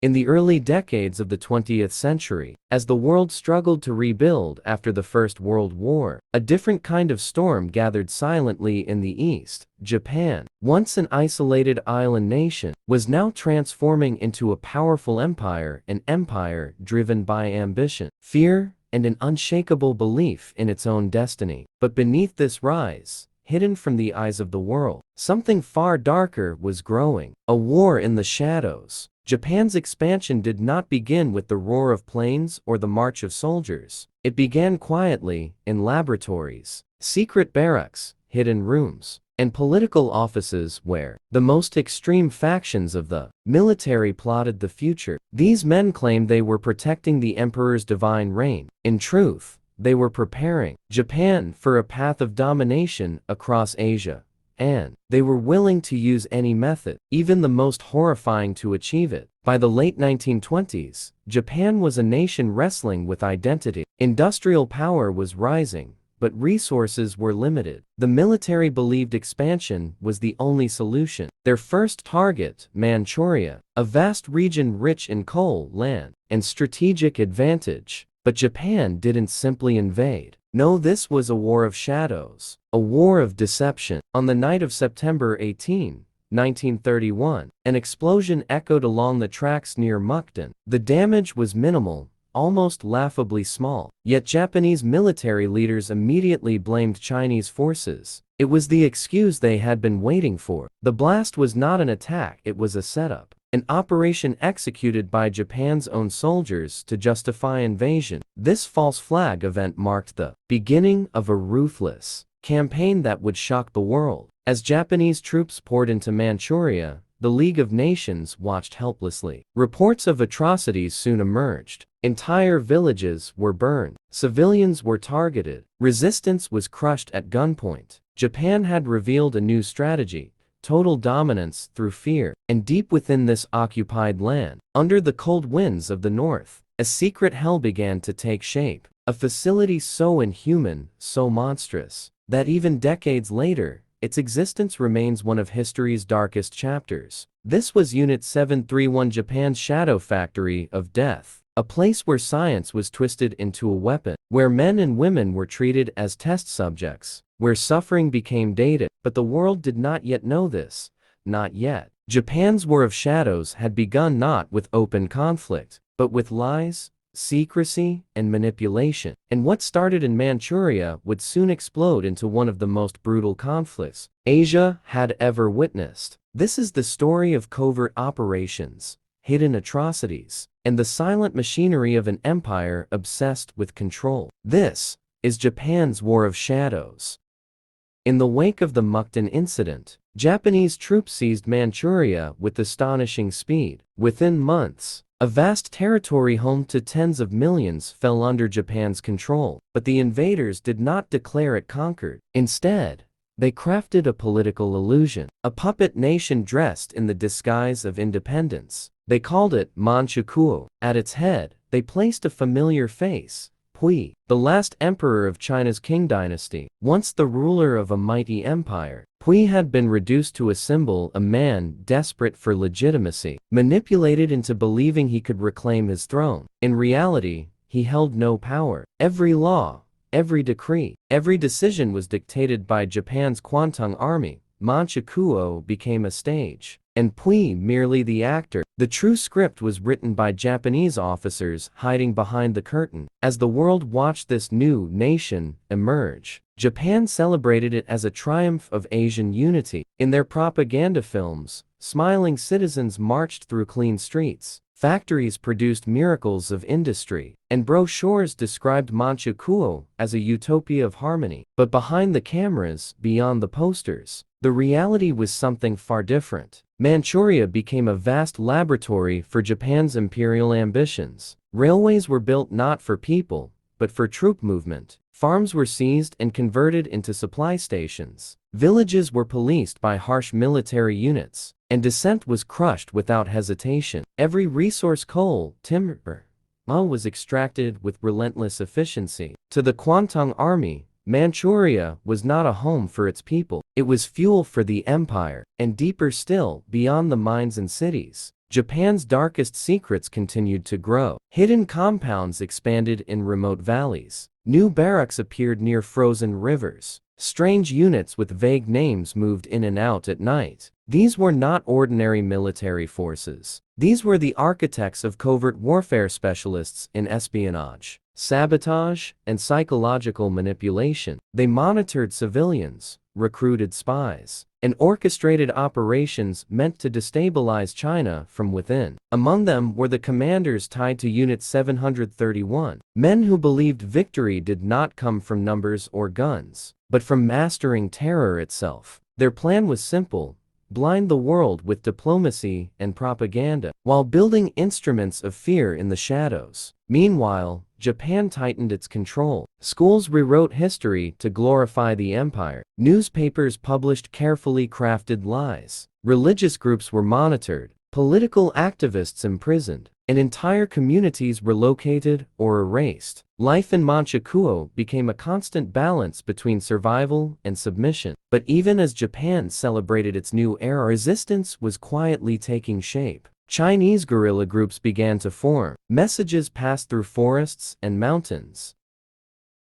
In the early decades of the 20th century, as the world struggled to rebuild after the First World War, a different kind of storm gathered silently in the East. Japan, once an isolated island nation, was now transforming into a powerful empire, an empire driven by ambition, fear, and an unshakable belief in its own destiny. But beneath this rise, hidden from the eyes of the world, something far darker was growing, a war in the shadows. Japan's expansion did not begin with the roar of planes or the march of soldiers. It began quietly, in laboratories, secret barracks, hidden rooms, and political offices where the most extreme factions of the military plotted the future. These men claimed they were protecting the emperor's divine reign. In truth, they were preparing Japan for a path of domination across Asia, and they were willing to use any method, even the most horrifying, to achieve it. By the late 1920s, Japan was a nation wrestling with identity. Industrial power was rising, but resources were limited. The military believed expansion was the only solution. Their first target, Manchuria, a vast region rich in coal, land, and strategic advantage. But Japan didn't simply invade. No, this was a war of shadows, a war of deception. On the night of September 18, 1931, an explosion echoed along the tracks near Mukden. The damage was minimal, almost laughably small. Yet Japanese military leaders immediately blamed Chinese forces. It was the excuse they had been waiting for. The blast was not an attack, it was a setup. An operation executed by Japan's own soldiers to justify invasion. This false flag event marked the beginning of a ruthless campaign that would shock the world. As Japanese troops poured into Manchuria, the League of Nations watched helplessly. Reports of atrocities soon emerged. Entire villages were burned. Civilians were targeted. Resistance was crushed at gunpoint. Japan had revealed a new strategy: total dominance through fear. And deep within this occupied land, under the cold winds of the north, a secret hell began to take shape. A facility so inhuman, so monstrous, that even decades later, its existence remains one of history's darkest chapters. This was Unit 731, Japan's shadow factory of death. A place where science was twisted into a weapon, where men and women were treated as test subjects, where suffering became data. But the world did not yet know this. Not yet. Japan's war of shadows had begun not with open conflict, but with lies, secrecy, and manipulation. And what started in Manchuria would soon explode into one of the most brutal conflicts Asia had ever witnessed. This is the story of covert operations, hidden atrocities, and the silent machinery of an empire obsessed with control. This is Japan's War of Shadows. In the wake of the Mukden incident, Japanese troops seized Manchuria with astonishing speed. Within months, a vast territory home to tens of millions fell under Japan's control. But the invaders did not declare it conquered. Instead, they crafted a political illusion, a puppet nation dressed in the disguise of independence. They called it Manchukuo. At its head, they placed a familiar face, Pui, the last emperor of China's Qing dynasty. Once the ruler of a mighty empire, Pui had been reduced to a symbol, a man desperate for legitimacy, manipulated into believing he could reclaim his throne. In reality, he held no power. Every law, every decree, every decision was dictated by Japan's Kwantung army. Manchukuo became a stage, and Pui merely the actor. The true script was written by Japanese officers hiding behind the curtain. As the world watched this new nation emerge, Japan celebrated it as a triumph of Asian unity. In their propaganda films, smiling citizens marched through clean streets. Factories produced miracles of industry, and brochures described Manchukuo as a utopia of harmony. But behind the cameras, beyond the posters, the reality was something far different. Manchuria became a vast laboratory for Japan's imperial ambitions. Railways were built not for people, but for troop movement. Farms were seized and converted into supply stations. Villages were policed by harsh military units, and dissent was crushed without hesitation. Every resource, coal, timber, was extracted with relentless efficiency. To the Kwantung army, Manchuria was not a home for its people. It was fuel for the empire, and deeper still, beyond the mines and cities, Japan's darkest secrets continued to grow. Hidden compounds expanded in remote valleys. New barracks appeared near frozen rivers. Strange units with vague names moved in and out at night. These were not ordinary military forces. These were the architects of covert warfare, specialists in espionage, sabotage, and psychological manipulation. They monitored civilians, recruited spies, and orchestrated operations meant to destabilize China from within. Among them were the commanders tied to Unit 731, men who believed victory did not come from numbers or guns, but from mastering terror itself. Their plan was simple: blind the world with diplomacy and propaganda, while building instruments of fear in the shadows. Meanwhile, Japan tightened its control. Schools rewrote history to glorify the empire. Newspapers published carefully crafted lies. Religious groups were monitored, political activists imprisoned, and entire communities relocated or erased. Life in Manchukuo became a constant balance between survival and submission. But even as Japan celebrated its new era, resistance was quietly taking shape. Chinese guerrilla groups began to form. Messages passed through forests and mountains.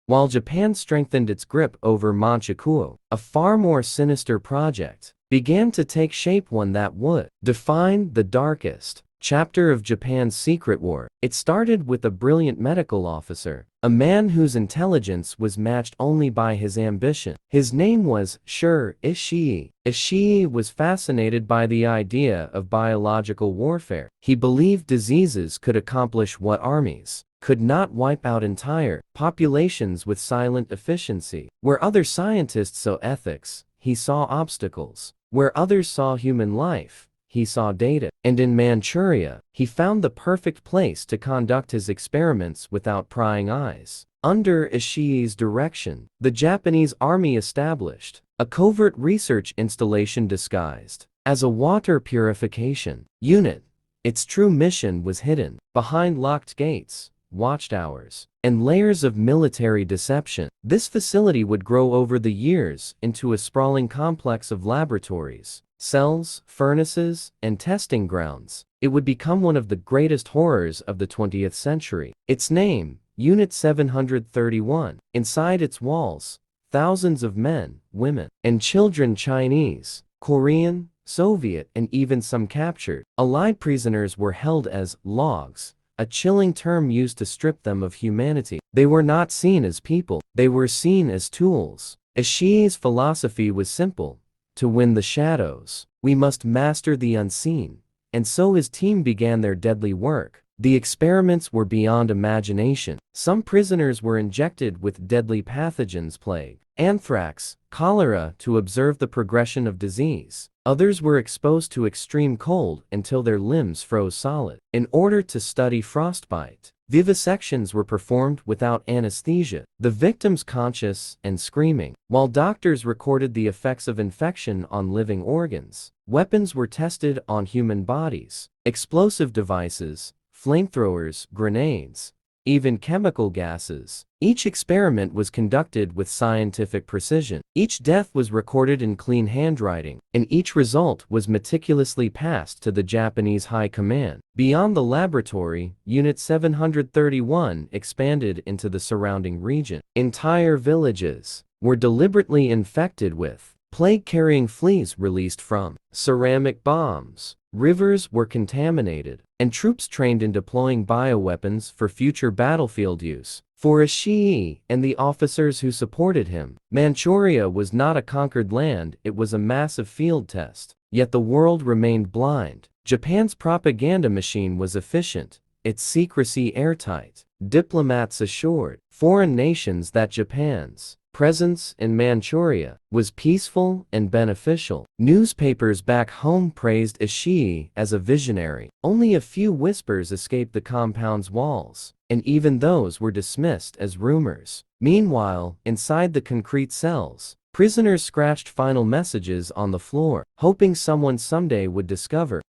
While Japan strengthened its grip over Manchukuo, a far more sinister project began to take shape, one that would define the darkest chapter of Japan's secret war. It started with a brilliant medical officer, a man whose intelligence was matched only by his ambition. His name was Sure Ishii. Ishii was fascinated by the idea of biological warfare. He believed diseases could accomplish what armies could not: wipe out entire populations with silent efficiency. Where other scientists saw ethics, he saw obstacles. Where others saw human life, he saw data. And in Manchuria, he found the perfect place to conduct his experiments without prying eyes. Under Ishii's direction, the Japanese army established a covert research installation disguised as a water purification unit. Its true mission was hidden behind locked gates, watchtowers, and layers of military deception. This facility would grow over the years into a sprawling complex of laboratories, cells, furnaces, and testing grounds. It would become one of the greatest horrors of the 20th century. Its name, Unit 731. Inside its walls, thousands of men, women, and children, Chinese, Korean, Soviet, and even some captured Allied prisoners, were held as logs, a chilling term used to strip them of humanity. They were not seen as people, they were seen as tools. Ishii's philosophy was simple: to win the shadows, we must master the unseen. And so his team began their deadly work. The experiments were beyond imagination. Some prisoners were injected with deadly pathogens: plague, anthrax, cholera, to observe the progression of disease. Others were exposed to extreme cold until their limbs froze solid. In order to study frostbite, vivisections were performed without anesthesia, the victims conscious and screaming, while doctors recorded the effects of infection on living organs. Weapons were tested on human bodies: explosive devices, flamethrowers, grenades, even chemical gases. Each experiment was conducted with scientific precision. Each death was recorded in clean handwriting, and each result was meticulously passed to the Japanese High Command. Beyond the laboratory, Unit 731 expanded into the surrounding region. Entire villages were deliberately infected with plague-carrying fleas released from ceramic bombs. Rivers were contaminated, and troops trained in deploying bioweapons for future battlefield use. For Ishii and the officers who supported him, Manchuria was not a conquered land, it was a massive field test. Yet the world remained blind. Japan's propaganda machine was efficient, its secrecy airtight. Diplomats assured foreign nations that Japan's presence in Manchuria was peaceful and beneficial. Newspapers back home praised Ishii as a visionary. Only a few whispers escaped the compound's walls, and even those were dismissed as rumors. Meanwhile, inside the concrete cells, prisoners scratched final messages on the floor, hoping someone someday would discover.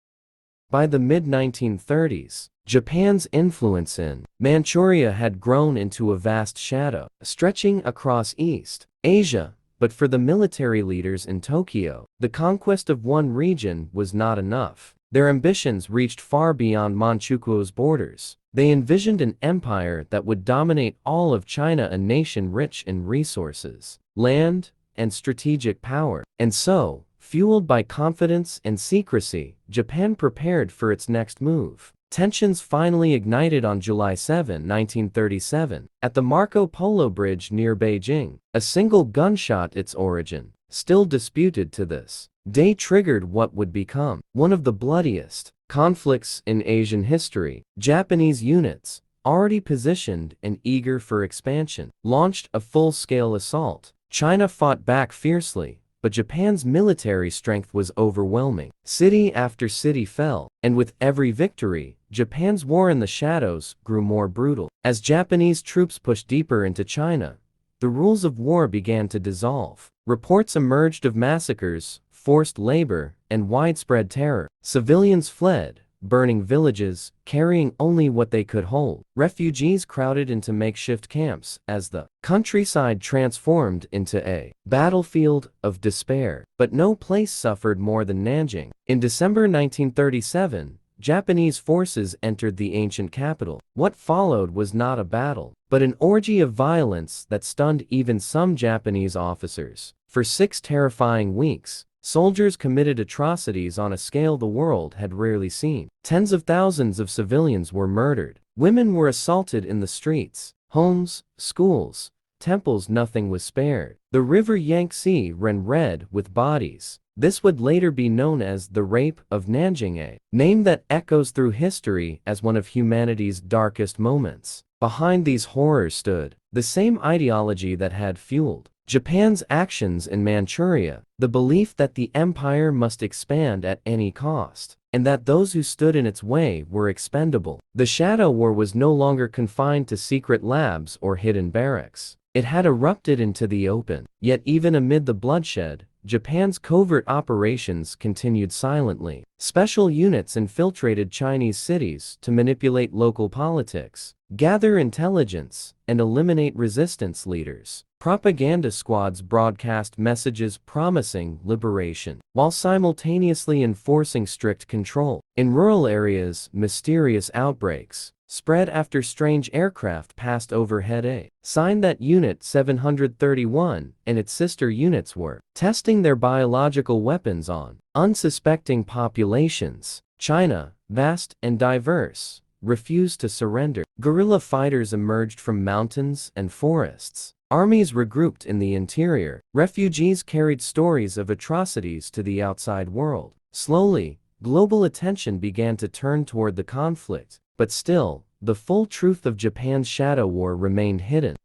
By the mid-1930s, Japan's influence in Manchuria had grown into a vast shadow, stretching across East Asia. But for the military leaders in Tokyo, the conquest of one region was not enough. Their ambitions reached far beyond Manchukuo's borders. They envisioned an empire that would dominate all of China, a nation rich in resources, land, and strategic power. And so, fueled by confidence and secrecy, Japan prepared for its next move. Tensions finally ignited on July 7, 1937, at the Marco Polo Bridge near Beijing. A single gunshot, its origin, still disputed to this day, triggered what would become one of the bloodiest conflicts in Asian history. Japanese units, already positioned and eager for expansion, launched a full-scale assault. China fought back fiercely, but Japan's military strength was overwhelming. City after city fell, and with every victory, Japan's war in the shadows grew more brutal. As Japanese troops pushed deeper into China, the rules of war began to dissolve. Reports emerged of massacres, forced labor, and widespread terror. Civilians fled, burning villages, carrying only what they could hold. Refugees crowded into makeshift camps as the countryside transformed into a battlefield of despair. But no place suffered more than Nanjing. In December 1937, Japanese forces entered the ancient capital. What followed was not a battle, but an orgy of violence that stunned even some Japanese officers. For 6 terrifying weeks, soldiers committed atrocities on a scale the world had rarely seen. Tens of thousands of civilians were murdered. Women were assaulted in the streets. Homes, schools, temples, nothing was spared. The river Yangtze ran red with bodies. This would later be known as the Rape of Nanjing, a name that echoes through history as one of humanity's darkest moments. Behind these horrors stood the same ideology that had fueled Japan's actions in Manchuria, the belief that the empire must expand at any cost, and that those who stood in its way were expendable. The Shadow War was no longer confined to secret labs or hidden barracks. It had erupted into the open. Yet even amid the bloodshed, Japan's covert operations continued silently. Special units infiltrated Chinese cities to manipulate local politics, gather intelligence, and eliminate resistance leaders. Propaganda squads broadcast messages promising liberation, while simultaneously enforcing strict control. In rural areas, mysterious outbreaks spread after strange aircraft passed overhead, a sign that Unit 731 and its sister units were testing their biological weapons on unsuspecting populations. China, vast and diverse, refused to surrender. Guerrilla fighters emerged from mountains and forests. Armies regrouped in the interior. Refugees carried stories of atrocities to the outside world. Slowly, global attention began to turn toward the conflict, but still, the full truth of Japan's Shadow War remained hidden.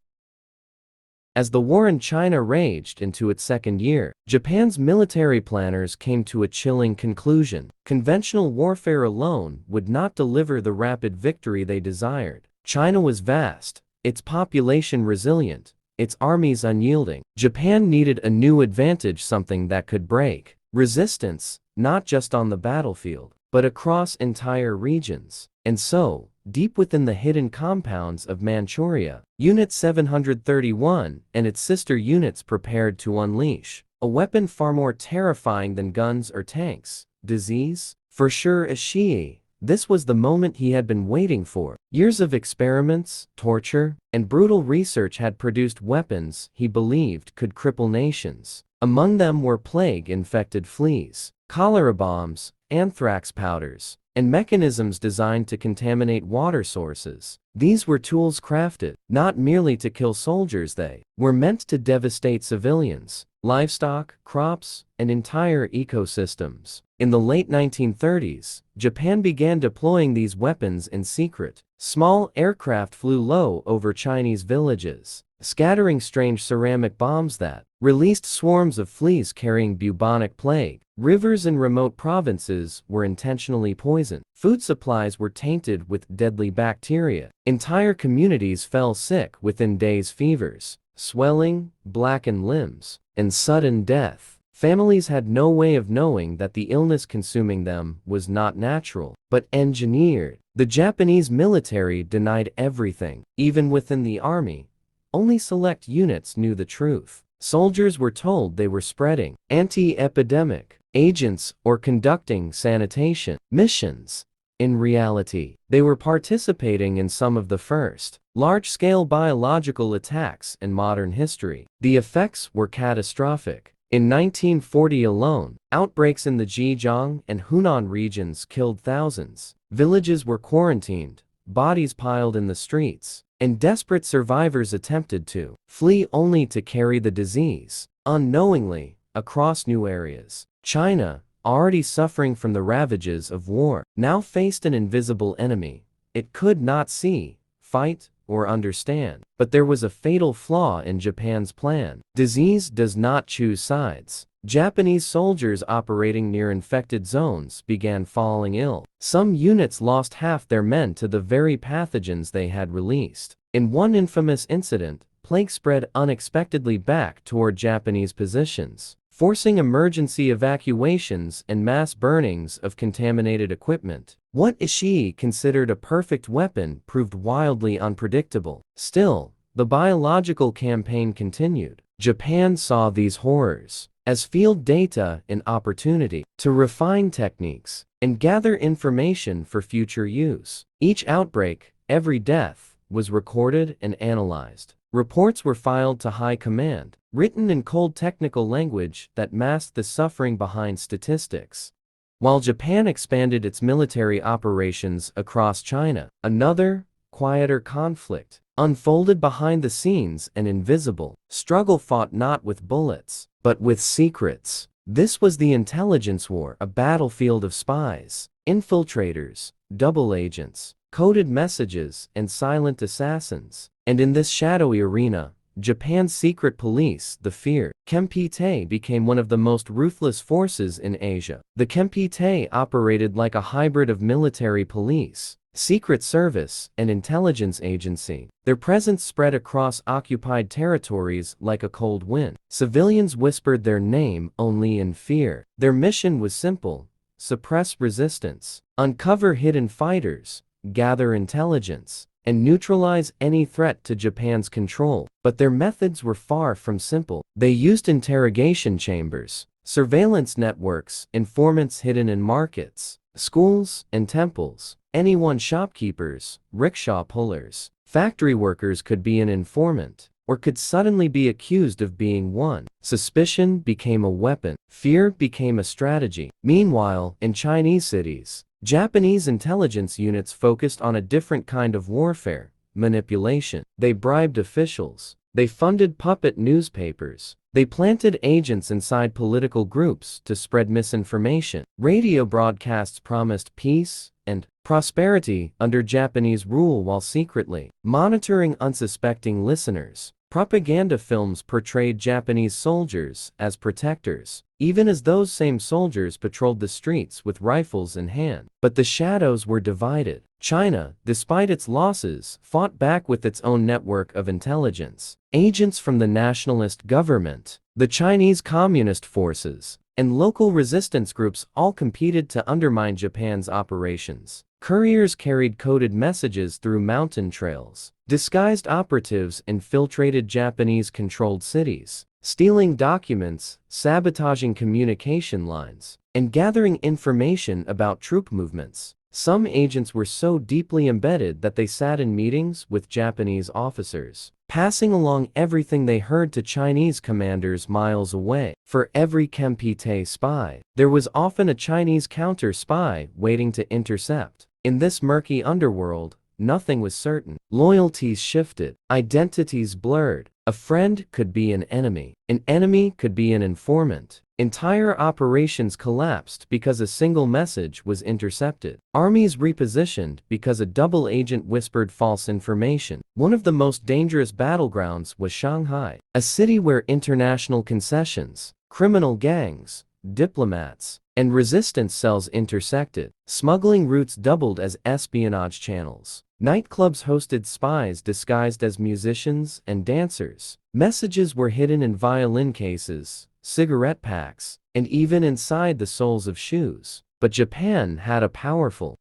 As the war in China raged into its second year, Japan's military planners came to a chilling conclusion. Conventional warfare alone would not deliver the rapid victory they desired. China was vast, its population resilient, its armies unyielding. Japan needed a new advantage, something that could break resistance, not just on the battlefield, but across entire regions. And so, deep within the hidden compounds of Manchuria, Unit 731 and its sister units prepared to unleash a weapon far more terrifying than guns or tanks: disease. For sure, Ishii, this was the moment he had been waiting for. Years of experiments, torture, and brutal research had produced weapons he believed could cripple nations. Among them were plague-infected fleas, cholera bombs, anthrax powders, and mechanisms designed to contaminate water sources. These were tools crafted not merely to kill soldiers, they were meant to devastate civilians, livestock, crops, and entire ecosystems. In the late 1930s, Japan began deploying these weapons in secret. Small aircraft flew low over Chinese villages, scattering strange ceramic bombs that released swarms of fleas carrying bubonic plague. Rivers in remote provinces were intentionally poisoned. Food supplies were tainted with deadly bacteria. Entire communities fell sick within days. Fevers, swelling, blackened limbs, and sudden death. Families had no way of knowing that the illness consuming them was not natural, but engineered. The Japanese military denied everything. Even within the army, only select units knew the truth. Soldiers were told they were spreading anti-epidemic agents or conducting sanitation missions. In reality, they were participating in some of the first large-scale biological attacks in modern history. The effects were catastrophic. In 1940 alone, outbreaks in the Zhejiang and Hunan regions killed thousands. Villages were quarantined, bodies piled in the streets, and desperate survivors attempted to flee only to carry the disease, unknowingly, across new areas. China, already suffering from the ravages of war, now faced an invisible enemy it could not see, fight, or understand. But there was a fatal flaw in Japan's plan. Disease does not choose sides. Japanese soldiers operating near infected zones began falling ill. Some units lost half their men to the very pathogens they had released. In one infamous incident, plague spread unexpectedly back toward Japanese positions, forcing emergency evacuations and mass burnings of contaminated equipment. What Ishii considered a perfect weapon proved wildly unpredictable. Still, the biological campaign continued. Japan saw these horrors as field data and opportunity to refine techniques and gather information for future use. Each outbreak, every death, was recorded and analyzed. Reports were filed to high command, written in cold technical language that masked the suffering behind statistics. While Japan expanded its military operations across China, another, quieter conflict unfolded behind the scenes. An invisible struggle fought not with bullets, but with secrets. This was the intelligence war, a battlefield of spies, infiltrators, double agents, coded messages, and silent assassins. And in this shadowy arena, Japan's secret police, the feared Kempite, became one of the most ruthless forces in Asia. The Kempite operated like a hybrid of military police, secret service, and intelligence agency. Their presence spread across occupied territories like a cold wind. Civilians whispered their name only in fear. Their mission was simple: suppress resistance, uncover hidden fighters, gather intelligence, and neutralize any threat to Japan's control. But their methods were far from simple. They used interrogation chambers, surveillance networks, informants hidden in markets, schools, and temples. Anyone, shopkeepers, rickshaw pullers, factory workers, could be an informant, or could suddenly be accused of being one. Suspicion became a weapon. Fear became a strategy. Meanwhile, in Chinese cities, Japanese intelligence units focused on a different kind of warfare: manipulation. They bribed officials. They funded puppet newspapers. They planted agents inside political groups to spread misinformation. Radio broadcasts promised peace and prosperity under Japanese rule while secretly monitoring unsuspecting listeners. Propaganda films portrayed Japanese soldiers as protectors, even as those same soldiers patrolled the streets with rifles in hand. But the shadows were divided. China, despite its losses, fought back with its own network of intelligence. Agents from the nationalist government, the Chinese Communist forces, and local resistance groups all competed to undermine Japan's operations. Couriers carried coded messages through mountain trails. Disguised operatives infiltrated Japanese-controlled cities, stealing documents, sabotaging communication lines, and gathering information about troop movements. Some agents were so deeply embedded that they sat in meetings with Japanese officers, passing along everything they heard to Chinese commanders miles away. For every Kempite spy, there was often a Chinese counter-spy waiting to intercept. In this murky underworld, nothing was certain. Loyalties shifted, identities blurred. A friend could be an enemy could be an informant. Entire operations collapsed because a single message was intercepted. Armies repositioned because a double agent whispered false information. One of the most dangerous battlegrounds was Shanghai, a city where international concessions, criminal gangs, diplomats, and resistance cells intersected. Smuggling routes doubled as espionage channels. Nightclubs hosted spies disguised as musicians and dancers. Messages were hidden in violin cases, cigarette packs, and even inside the soles of shoes. But Japan had a powerful.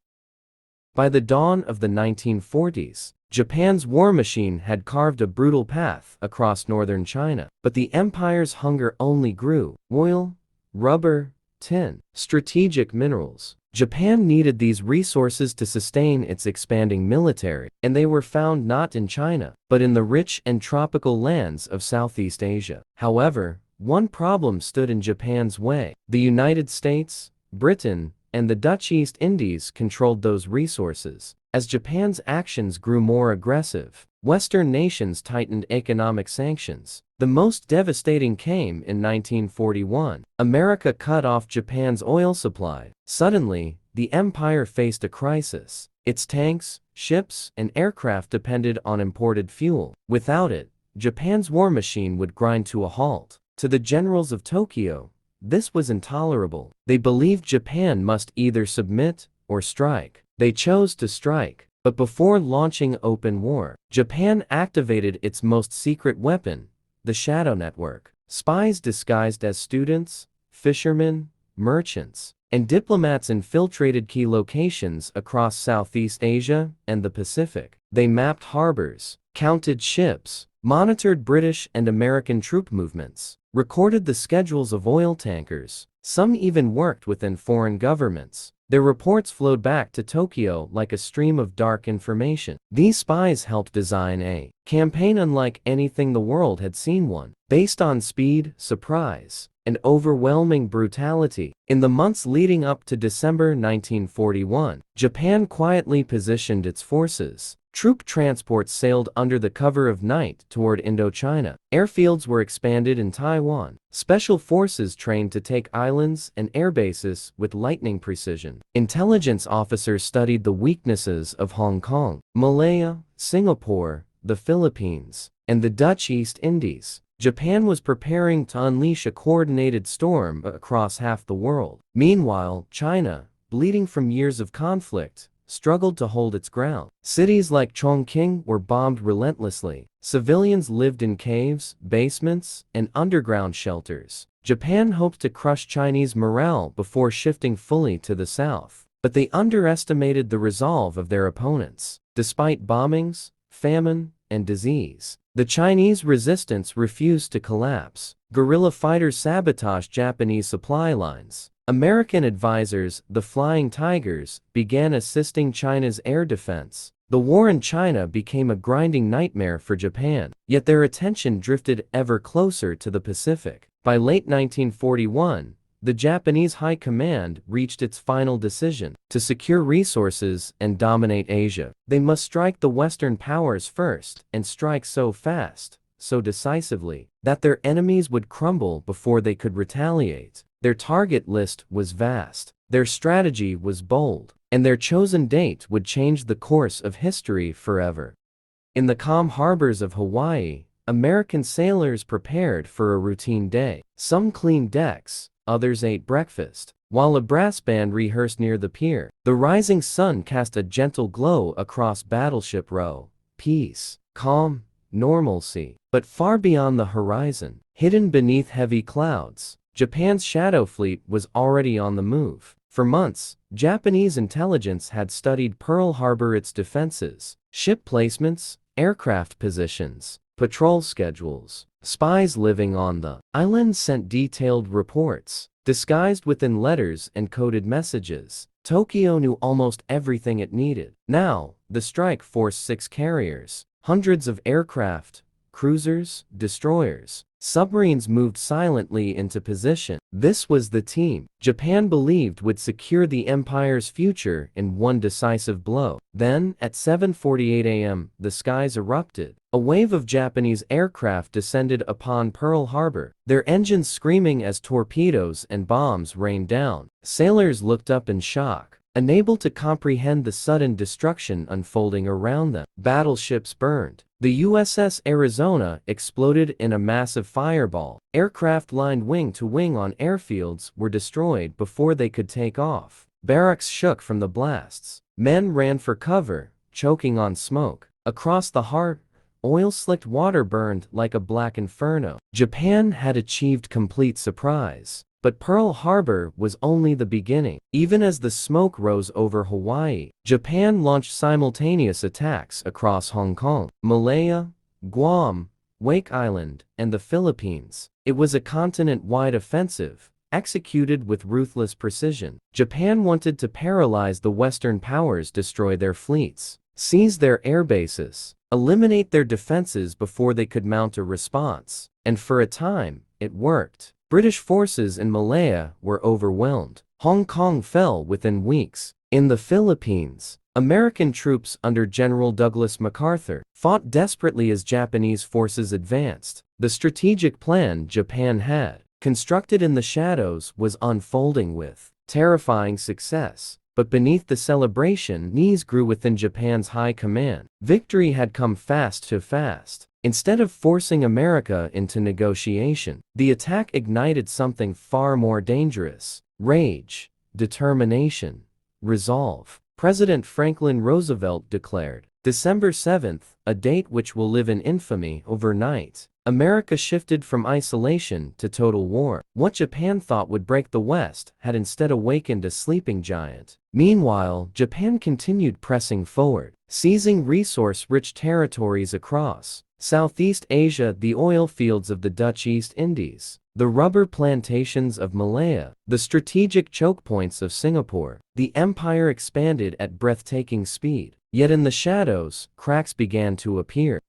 By the dawn of the 1940s, Japan's war machine had carved a brutal path across northern China. But the empire's hunger only grew. Oil, rubber, Tin. Strategic minerals. Japan needed these resources to sustain its expanding military, and they were found not in China, but in the rich and tropical lands of Southeast Asia. However, one problem stood in Japan's way. The United States, Britain, and the Dutch East Indies controlled those resources. As Japan's actions grew more aggressive, Western nations tightened economic sanctions. The most devastating came in 1941. America cut off Japan's oil supply. Suddenly, the empire faced a crisis. Its tanks, ships, and aircraft depended on imported fuel. Without it, Japan's war machine would grind to a halt. To the generals of Tokyo, this was intolerable. They believed Japan must either submit or strike. They chose to strike. But before launching open war, Japan activated its most secret weapon, the shadow network. Spies disguised as students, fishermen, merchants, and diplomats infiltrated key locations across Southeast Asia and the Pacific. They mapped harbors, counted ships, monitored British and American troop movements, recorded the schedules of oil tankers. Some even worked within foreign governments. Their reports flowed back to Tokyo like a stream of dark information. These spies helped design a campaign unlike anything the world had seen, one based on speed, surprise, and overwhelming brutality. In the months leading up to December 1941, Japan quietly positioned its forces. Troop transports sailed under the cover of night toward Indochina. Airfields were expanded in Taiwan. Special forces trained to take islands and airbases with lightning precision. Intelligence officers studied the weaknesses of Hong Kong, Malaya, Singapore, the Philippines, and the Dutch East Indies. Japan was preparing to unleash a coordinated storm across half the world. Meanwhile, China, bleeding from years of conflict, struggled to hold its ground. Cities like Chongqing were bombed relentlessly. Civilians lived in caves, basements, and underground shelters. Japan hoped to crush Chinese morale before shifting fully to the south. But they underestimated the resolve of their opponents. Despite bombings, famine, and disease, the Chinese resistance refused to collapse. Guerrilla fighters sabotaged Japanese supply lines. American advisors, the Flying Tigers, began assisting China's air defense. The war in China became a grinding nightmare for Japan, yet their attention drifted ever closer to the Pacific. By late 1941, the Japanese High Command reached its final decision: to secure resources and dominate Asia. They must strike the Western powers first, and strike so fast, so decisively, that their enemies would crumble before they could retaliate. Their target list was vast, their strategy was bold, and their chosen date would change the course of history forever. In the calm harbors of Hawaii, American sailors prepared for a routine day. Some cleaned decks, others ate breakfast, while a brass band rehearsed near the pier. The rising sun cast a gentle glow across Battleship Row. Peace, calm, normalcy. But far beyond the horizon, hidden beneath heavy clouds, Japan's shadow fleet was already on the move. For months, Japanese intelligence had studied Pearl Harbor, its defenses, ship placements, aircraft positions, patrol schedules. Spies living on the island sent detailed reports, disguised within letters and coded messages. Tokyo knew almost everything it needed. Now, the strike forced 6 carriers, hundreds of aircraft, cruisers, destroyers. Submarines moved silently into position. This was the team Japan believed would secure the empire's future in one decisive blow. Then, at 7:48 a.m., the skies erupted. A wave of Japanese aircraft descended upon Pearl Harbor, their engines screaming as torpedoes and bombs rained down. Sailors looked up in shock, unable to comprehend the sudden destruction unfolding around them. Battleships burned. The USS Arizona exploded in a massive fireball. Aircraft lined wing to wing on airfields were destroyed before they could take off. Barracks shook from the blasts. Men ran for cover, choking on smoke. Across the harbor, oil-slicked water burned like a black inferno. Japan had achieved complete surprise. But Pearl Harbor was only the beginning. Even as the smoke rose over Hawaii, Japan launched simultaneous attacks across Hong Kong, Malaya, Guam, Wake Island, and the Philippines. It was a continent-wide offensive, executed with ruthless precision. Japan wanted to paralyze the Western powers, destroy their fleets, seize their airbases, eliminate their defenses before they could mount a response. And for a time, it worked. British forces in Malaya were overwhelmed. Hong Kong fell within weeks. In the Philippines, American troops under General Douglas MacArthur fought desperately as Japanese forces advanced. The strategic plan Japan had constructed in the shadows was unfolding with terrifying success. But beneath the celebration, knees grew within Japan's high command. Victory had come fast. Instead of forcing America into negotiation, the attack ignited something far more dangerous: rage, determination, resolve. President Franklin Roosevelt declared, December 7th, a date which will live in infamy. Overnight, America shifted from isolation to total war. What Japan thought would break the West had instead awakened a sleeping giant. Meanwhile, Japan continued pressing forward, seizing resource-rich territories across Southeast Asia, the oil fields of the Dutch East Indies, the rubber plantations of Malaya, the strategic choke points of Singapore. The empire expanded at breathtaking speed. Yet in the shadows, cracks began to appear.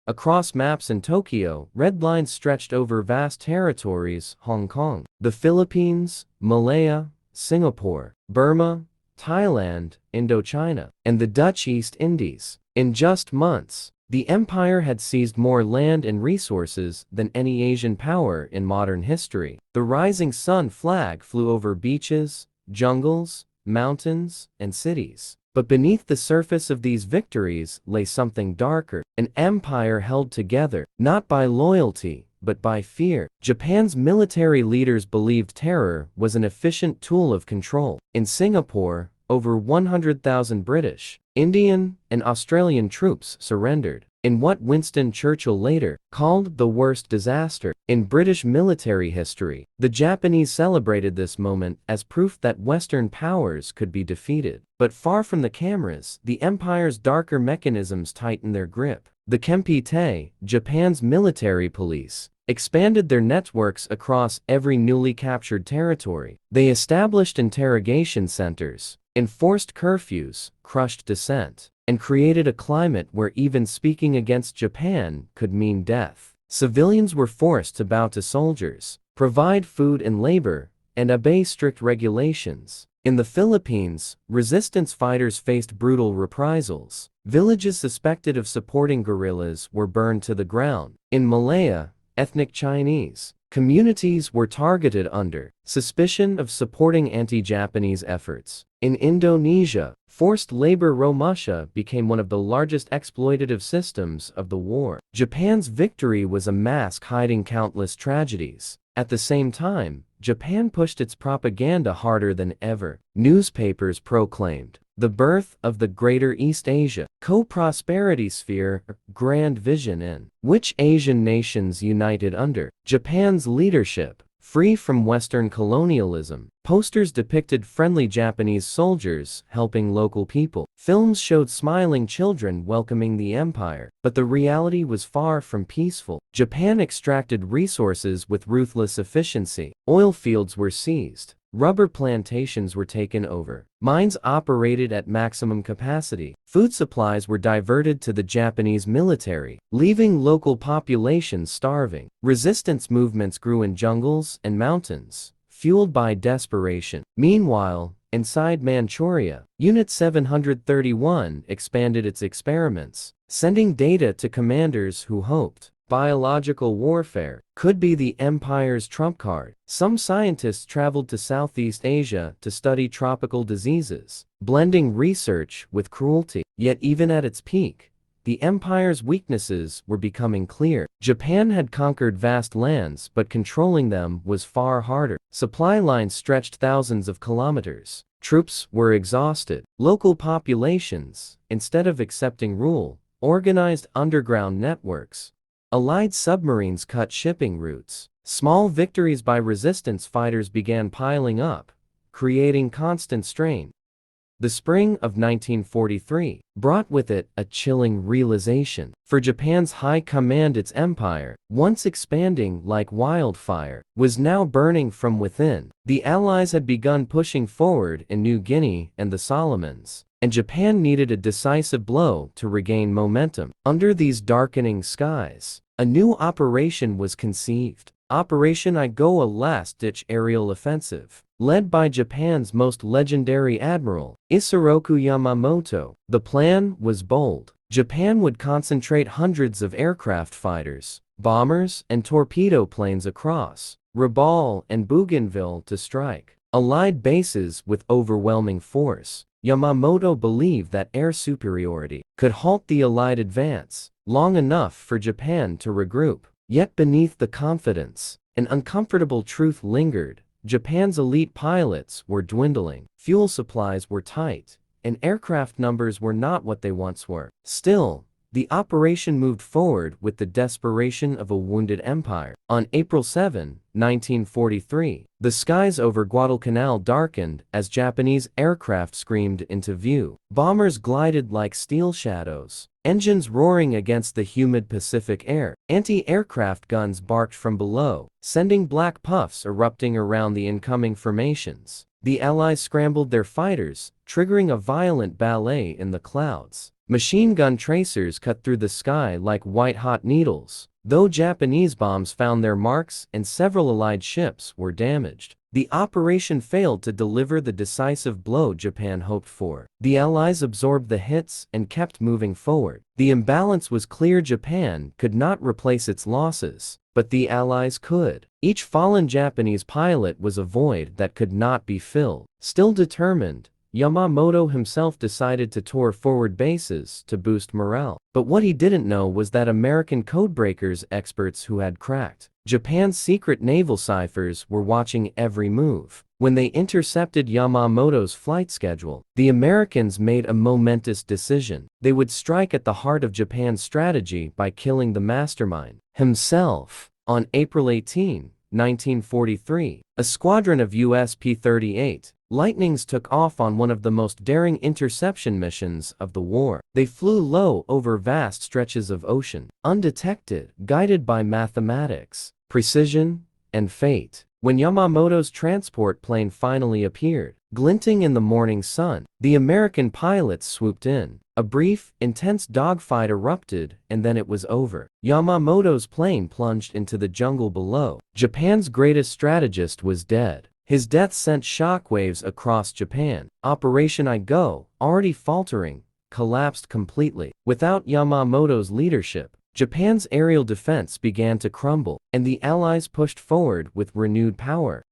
Across maps in Tokyo, red lines stretched over vast territories: Hong Kong, the Philippines, Malaya, Singapore, Burma, Thailand, Indochina, and the Dutch East Indies. In just months, the empire had seized more land and resources than any Asian power in modern history. The rising sun flag flew over beaches, jungles, mountains, and cities. But beneath the surface of these victories lay something darker: an empire held together, not by loyalty, but by fear. Japan's military leaders believed terror was an efficient tool of control. In Singapore, over 100,000 British, Indian, and Australian troops surrendered in what Winston Churchill later called the worst disaster in British military history. The Japanese celebrated this moment as proof that Western powers could be defeated. But far from the cameras, the empire's darker mechanisms tightened their grip. The Kempeitai, Japan's military police, expanded their networks across every newly captured territory. They established interrogation centers, enforced curfews, crushed dissent, and created a climate where even speaking against Japan could mean death. Civilians were forced to bow to soldiers, provide food and labor, and obey strict regulations. In the Philippines, resistance fighters faced brutal reprisals. Villages suspected of supporting guerrillas were burned to the ground. In Malaya, ethnic Chinese communities were targeted under suspicion of supporting anti-Japanese efforts. In Indonesia, forced labor Romusha became one of the largest exploitative systems of the war. Japan's victory was a mask hiding countless tragedies. At the same time, Japan pushed its propaganda harder than ever. Newspapers proclaimed the birth of the Greater East Asia Co-Prosperity Sphere, Grand Vision, in which Asian nations united under Japan's leadership, free from Western colonialism. Posters depicted friendly Japanese soldiers helping local people. Films showed smiling children welcoming the empire. But the reality was far from peaceful. Japan extracted resources with ruthless efficiency. Oil fields were seized. Rubber plantations were taken over. Mines operated at maximum capacity. Food supplies were diverted to the Japanese military, leaving local populations starving. Resistance movements grew in jungles and mountains, fueled by desperation. Meanwhile, inside Manchuria, Unit 731 expanded its experiments, sending data to commanders who hoped biological warfare could be the empire's trump card. Some scientists traveled to Southeast Asia to study tropical diseases, blending research with cruelty. Yet even at its peak, the empire's weaknesses were becoming clear. Japan had conquered vast lands, but controlling them was far harder. Supply lines stretched thousands of kilometers. Troops were exhausted. Local populations, instead of accepting rule, organized underground networks. Allied submarines cut shipping routes. Small victories by resistance fighters began piling up, creating constant strain. The spring of 1943 brought with it a chilling realization. For Japan's high command, its empire, once expanding like wildfire, was now burning from within. The Allies had begun pushing forward in New Guinea and the Solomons, and Japan needed a decisive blow to regain momentum. Under these darkening skies, a new operation was conceived. Operation Igo, a last-ditch aerial offensive, led by Japan's most legendary admiral, Isoroku Yamamoto. The plan was bold. Japan would concentrate hundreds of aircraft fighters, bombers, and torpedo planes across Rabaul and Bougainville to strike Allied bases with overwhelming force. Yamamoto believed that air superiority could halt the Allied advance long enough for Japan to regroup. Yet beneath the confidence, an uncomfortable truth lingered. Japan's elite pilots were dwindling, fuel supplies were tight, and aircraft numbers were not what they once were. Still, the operation moved forward with the desperation of a wounded empire. On April 7, 1943, the skies over Guadalcanal darkened as Japanese aircraft screamed into view. Bombers glided like steel shadows, engines roaring against the humid Pacific air. Anti-aircraft guns barked from below, sending black puffs erupting around the incoming formations. The Allies scrambled their fighters, triggering a violent ballet in the clouds. Machine gun tracers cut through the sky like white-hot needles, though Japanese bombs found their marks and several Allied ships were damaged. The operation failed to deliver the decisive blow Japan hoped for. The Allies absorbed the hits and kept moving forward. The imbalance was clear. Japan could not replace its losses, but the Allies could. Each fallen Japanese pilot was a void that could not be filled. Still determined, Yamamoto himself decided to tour forward bases to boost morale. But what he didn't know was that American codebreakers, experts who had cracked Japan's secret naval ciphers, were watching every move. When they intercepted Yamamoto's flight schedule, the Americans made a momentous decision. They would strike at the heart of Japan's strategy by killing the mastermind himself. On April 18, 1943, a squadron of US P-38 Lightnings took off on one of the most daring interception missions of the war. They flew low over vast stretches of ocean, undetected, guided by mathematics, precision, and fate. When Yamamoto's transport plane finally appeared, glinting in the morning sun, the American pilots swooped in. A brief, intense dogfight erupted, and then it was over. Yamamoto's plane plunged into the jungle below. Japan's greatest strategist was dead. His death sent shockwaves across Japan. Operation Igo, already faltering, collapsed completely. Without Yamamoto's leadership, Japan's aerial defense began to crumble, and the Allies pushed forward with renewed power.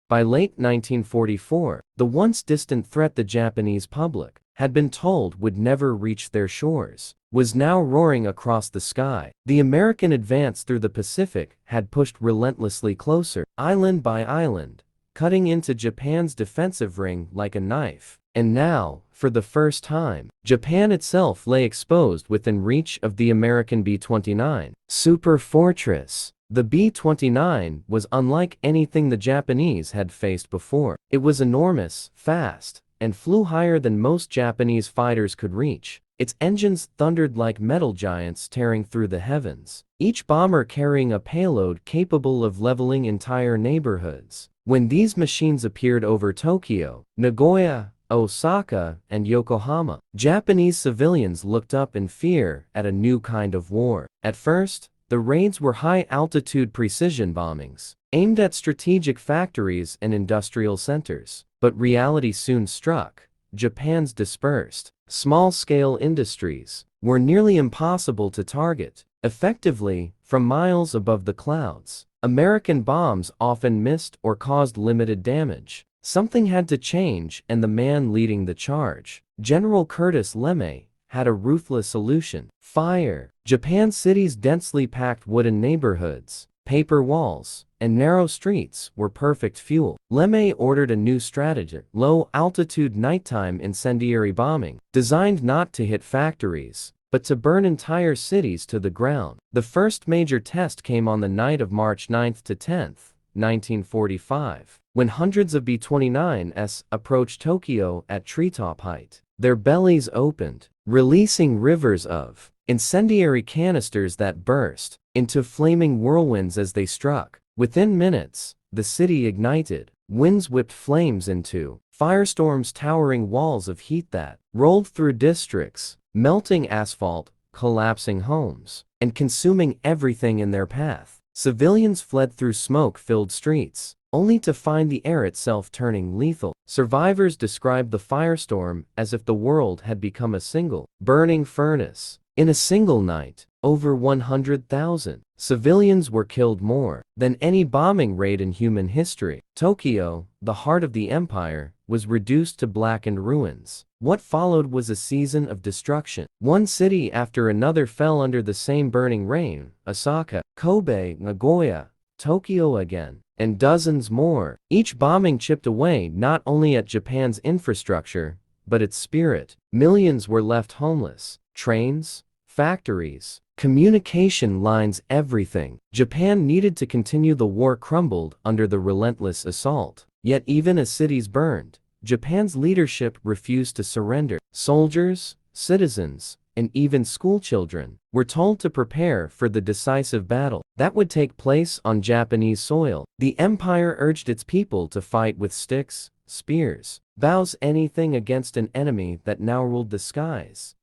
By late 1944, the once distant threat the Japanese public had been told would never reach their shores was now roaring across the sky. The American advance through the Pacific had pushed relentlessly closer, island by island, cutting into Japan's defensive ring like a knife. And now, for the first time, Japan itself lay exposed within reach of the American B-29 super fortress. The B-29 was unlike anything the Japanese had faced before. It was enormous, fast, and flew higher than most Japanese fighters could reach. Its engines thundered like metal giants tearing through the heavens, each bomber carrying a payload capable of leveling entire neighborhoods. When these machines appeared over Tokyo, Nagoya, Osaka, and Yokohama, Japanese civilians looked up in fear at a new kind of war. At first, the raids were high-altitude precision bombings, aimed at strategic factories and industrial centers. But reality soon struck. Japan's dispersed, small-scale industries were nearly impossible to target effectively from miles above the clouds. American bombs often missed or caused limited damage. Something had to change, and the man leading the charge, General Curtis LeMay, had a ruthless solution. Fire. Japan's cities' densely packed wooden neighborhoods, paper walls, and narrow streets were perfect fuel. LeMay ordered a new strategy, low-altitude nighttime incendiary bombing, designed not to hit factories, but to burn entire cities to the ground. The first major test came on the night of March 9 to 10, 1945, when hundreds of B-29s approached Tokyo at treetop height. Their bellies opened, releasing rivers of incendiary canisters that burst into flaming whirlwinds as they struck. Within minutes, the city ignited. Winds whipped flames into firestorms, towering walls of heat that rolled through districts, melting asphalt, collapsing homes, and consuming everything in their path. Civilians fled through smoke-filled streets, only to find the air itself turning lethal. Survivors described the firestorm as if the world had become a single burning furnace. In a single night, over 100,000 civilians were killed, more than any bombing raid in human history. Tokyo, the heart of the empire, was reduced to blackened ruins. What followed was a season of destruction. One city after another fell under the same burning rain: Osaka, Kobe, Nagoya, Tokyo again, and dozens more. Each bombing chipped away not only at Japan's infrastructure, but its spirit. Millions were left homeless. Trains, factories, communication lines, everything. Japan needed to continue. The war crumbled under the relentless assault. Yet even as cities burned, Japan's leadership refused to surrender. Soldiers, citizens, and even schoolchildren were told to prepare for the decisive battle that would take place on Japanese soil. The empire urged its people to fight with sticks, spears, bows, anything against an enemy that now ruled the skies.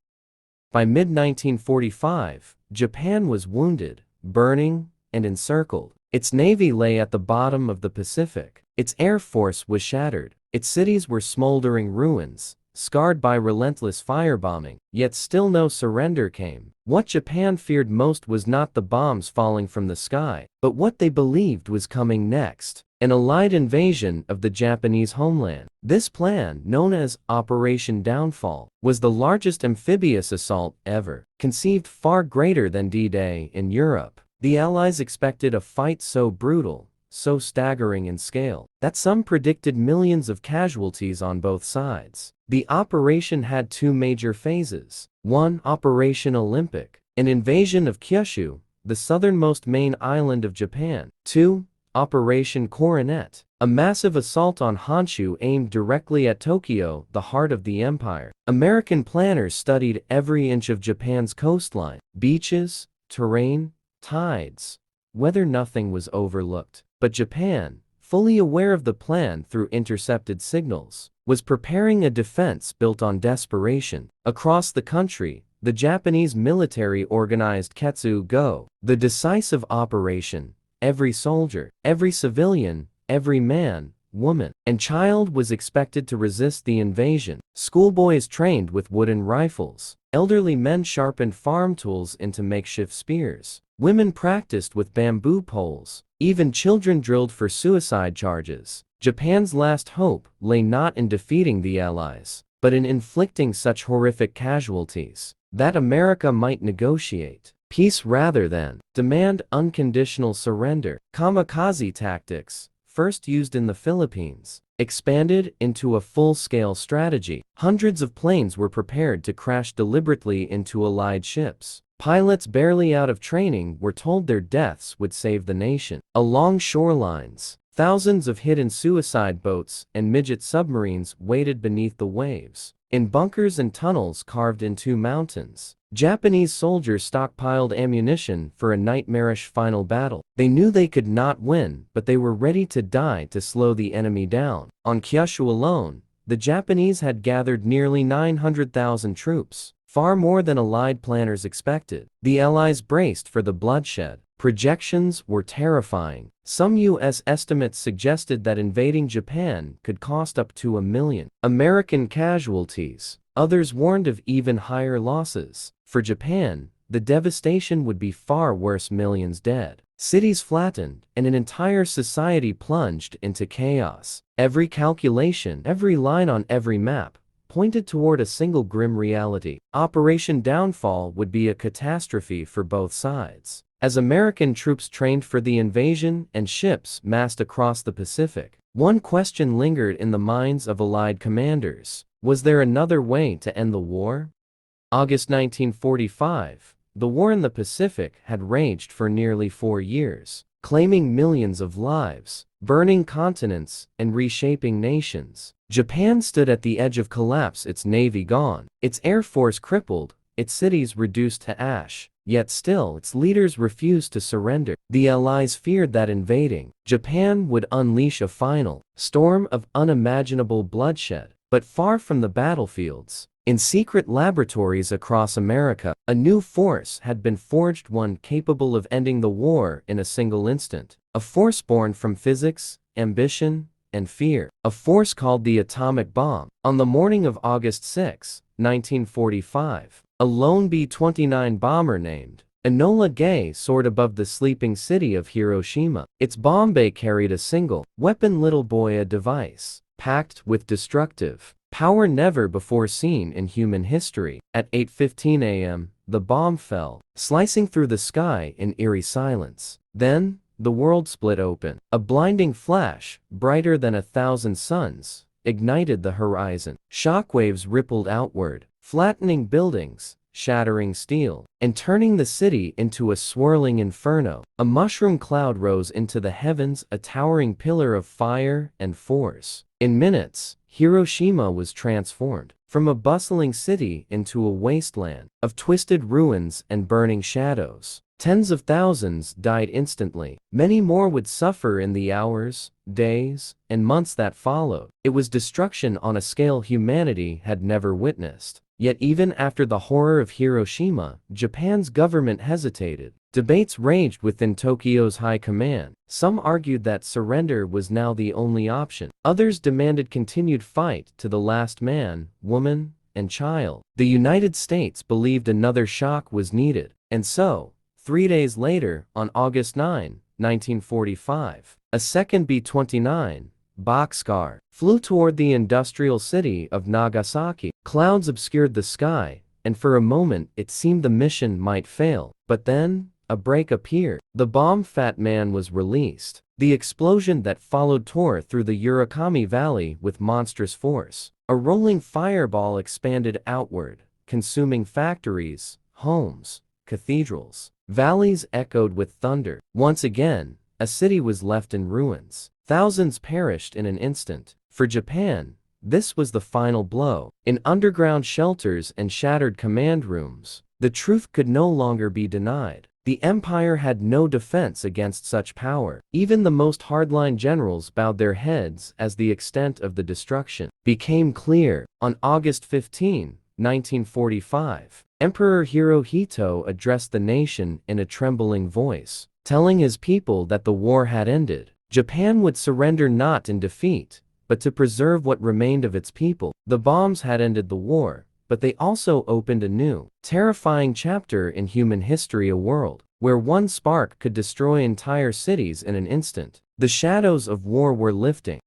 By mid-1945, Japan was wounded, burning, and encircled. Its navy lay at the bottom of the Pacific. Its air force was shattered. Its cities were smoldering ruins, scarred by relentless firebombing. Yet still no surrender came. What Japan feared most was not the bombs falling from the sky, but what they believed was coming next: an Allied invasion of the Japanese homeland. This plan, known as Operation Downfall, was the largest amphibious assault ever conceived, far greater than D-Day in Europe. The Allies expected a fight so brutal, so staggering in scale, that some predicted millions of casualties on both sides. The operation had two major phases. 1. Operation Olympic, an invasion of Kyushu, the southernmost main island of Japan. 2. Operation Coronet, a massive assault on Honshu aimed directly at Tokyo, the heart of the empire. American planners studied every inch of Japan's coastline, beaches, terrain, tides, whether nothing was overlooked. But Japan, fully aware of the plan through intercepted signals, was preparing a defense built on desperation. Across the country, the Japanese military organized Ketsu-go, the decisive operation. Every soldier, every civilian, every man, woman, and child was expected to resist the invasion. Schoolboys trained with wooden rifles. Elderly men sharpened farm tools into makeshift spears. Women practiced with bamboo poles. Even children drilled for suicide charges. Japan's last hope lay not in defeating the Allies, but in inflicting such horrific casualties that America might negotiate peace rather than demand unconditional surrender. Kamikaze tactics, first used in the Philippines, expanded into a full-scale strategy. Hundreds of planes were prepared to crash deliberately into Allied ships. Pilots barely out of training were told their deaths would save the nation. Along shorelines, thousands of hidden suicide boats and midget submarines waited beneath the waves. In bunkers and tunnels carved into mountains, Japanese soldiers stockpiled ammunition for a nightmarish final battle. They knew they could not win, but they were ready to die to slow the enemy down. On Kyushu alone, the Japanese had gathered nearly 900,000 troops, far more than Allied planners expected. The Allies braced for the bloodshed. Projections were terrifying. Some U.S. estimates suggested that invading Japan could cost up to 1 million American casualties. Others warned of even higher losses. For Japan, the devastation would be far worse: millions dead, cities flattened, and an entire society plunged into chaos. Every calculation, every line on every map, pointed toward a single grim reality. Operation Downfall would be a catastrophe for both sides. As American troops trained for the invasion and ships massed across the Pacific, one question lingered in the minds of Allied commanders: was there another way to end the war? August 1945, the war in the Pacific had raged for nearly 4 years, claiming millions of lives. burning continents and reshaping nations. Japan stood at the edge of collapse, its navy gone, its air force crippled, its cities reduced to ash. Yet still, its leaders refused to surrender. The Allies feared that invading Japan would unleash a final storm of unimaginable bloodshed. But far from the battlefields, in secret laboratories across America, a new force had been forged, one capable of ending the war in a single instant. A force born from physics, ambition, and fear. A force called the atomic bomb. On the morning of August 6, 1945, a lone B-29 bomber named Enola Gay soared above the sleeping city of Hiroshima. Its bomb bay carried a single weapon, little boy, a device packed with destructive power never before seen in human history. At 8:15 a.m., the bomb fell, slicing through the sky in eerie silence. Then, the world split open. A blinding flash, brighter than 1,000 suns, ignited the horizon. Shockwaves rippled outward, flattening buildings, shattering steel, and turning the city into a swirling inferno. A mushroom cloud rose into the heavens, a towering pillar of fire and force. In minutes, Hiroshima was transformed from a bustling city into a wasteland of twisted ruins and burning shadows. Tens of thousands died instantly. Many more would suffer in the hours, days, and months that followed. It was destruction on a scale humanity had never witnessed. Yet even after the horror of Hiroshima, Japan's government hesitated. Debates raged within Tokyo's high command. Some argued that surrender was now the only option. Others demanded continued fight to the last man, woman, and child. The United States believed another shock was needed. And so, 3 days later, on August 9, 1945, a second B-29 boxcar flew toward the industrial city of Nagasaki. Clouds obscured the sky, and for a moment it seemed the mission might fail. But then, a break appeared. The bomb Fat Man was released. The explosion that followed tore through the Urakami Valley with monstrous force. A rolling fireball expanded outward, consuming factories, homes, cathedrals. Valleys echoed with thunder. Once again, a city was left in ruins. Thousands perished in an instant. For Japan, this was the final blow. In underground shelters and shattered command rooms, the truth could no longer be denied. The empire had no defense against such power. Even the most hardline generals bowed their heads as the extent of the destruction became clear. On August 15, 1945, Emperor Hirohito addressed the nation in a trembling voice, telling his people that the war had ended. Japan would surrender not in defeat, but to preserve what remained of its people. The bombs had ended the war, but they also opened a new, terrifying chapter in human history, a world where one spark could destroy entire cities in an instant. The shadows of war were lifting.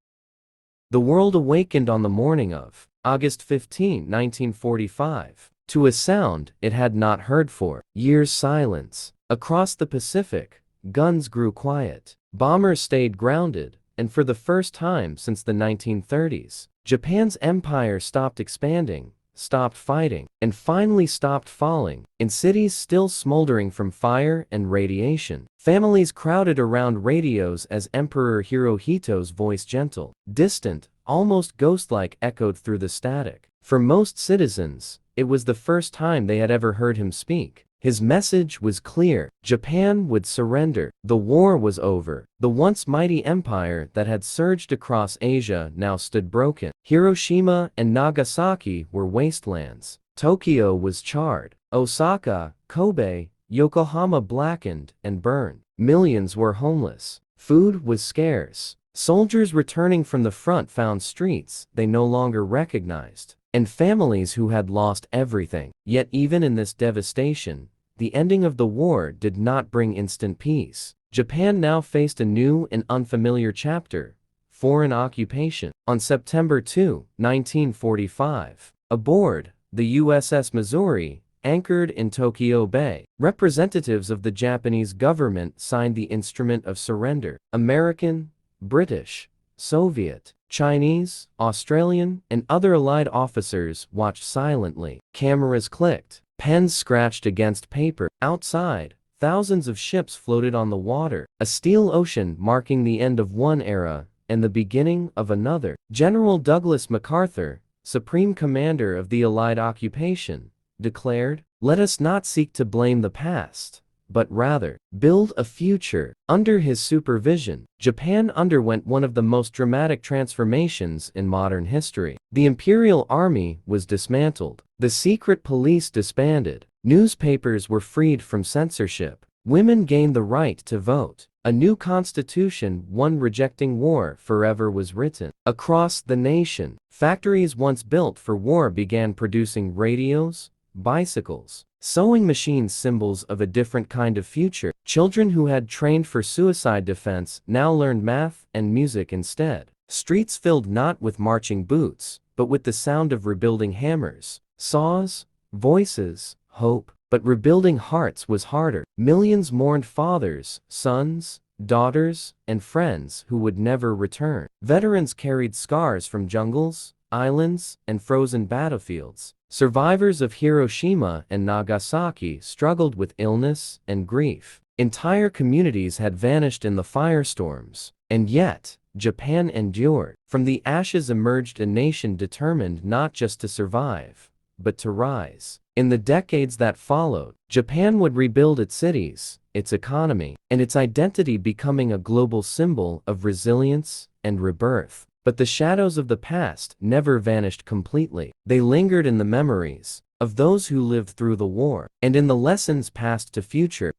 The world awakened on the morning of August 15, 1945, to a sound it had not heard for years: silence. Across the Pacific, guns grew quiet, bombers stayed grounded, and for the first time since the 1930s, Japan's empire stopped expanding, stopped fighting, and finally stopped falling. In cities still smoldering from fire and radiation, families crowded around radios as Emperor Hirohito's voice, gentle, distant, almost ghost-like, echoed through the static. For most citizens, it was the first time they had ever heard him speak. His message was clear. Japan would surrender. The war was over. The once mighty empire that had surged across Asia now stood broken. Hiroshima and Nagasaki were wastelands. Tokyo was charred. Osaka, Kobe, Yokohama blackened and burned. Millions were homeless. Food was scarce. Soldiers returning from the front found streets they no longer recognized, and families who had lost everything. Yet even in this devastation, the ending of the war did not bring instant peace. Japan now faced a new and unfamiliar chapter: foreign occupation. On September 2, 1945, aboard the USS Missouri, anchored in Tokyo Bay, representatives of the Japanese government signed the instrument of surrender. American, British, Soviet, Chinese, Australian, and other allied officers watched silently. Cameras clicked, pens scratched against paper. Outside, Thousands of ships floated on the water, a steel ocean marking the end of one era and the beginning of another. General Douglas MacArthur, Supreme Commander of the Allied occupation, declared, "Let us not seek to blame the past, but rather build a future." Under his supervision, Japan underwent one of the most dramatic transformations in modern history. The Imperial Army was dismantled, the secret police disbanded, newspapers were freed from censorship, women gained the right to vote, a new constitution, one rejecting war forever, was written. Across the nation, factories once built for war began producing radios, bicycles, sewing machines, symbols of a different kind of future. Children who had trained for suicide defense now learned math and music instead. Streets filled not with marching boots, but with the sound of rebuilding hammers, saws, voices, hope. But rebuilding hearts was harder. Millions mourned fathers, sons, daughters, and friends who would never return. Veterans carried scars from jungles, islands, and frozen battlefields. Survivors of Hiroshima and Nagasaki struggled with illness and grief. Entire communities had vanished in the firestorms. And yet, Japan endured. From the ashes emerged a nation determined not just to survive, but to rise. In the decades that followed, Japan would rebuild its cities, its economy, and its identity, becoming a global symbol of resilience and rebirth. But the shadows of the past never vanished completely. They lingered in the memories of those who lived through the war, and in the lessons passed to future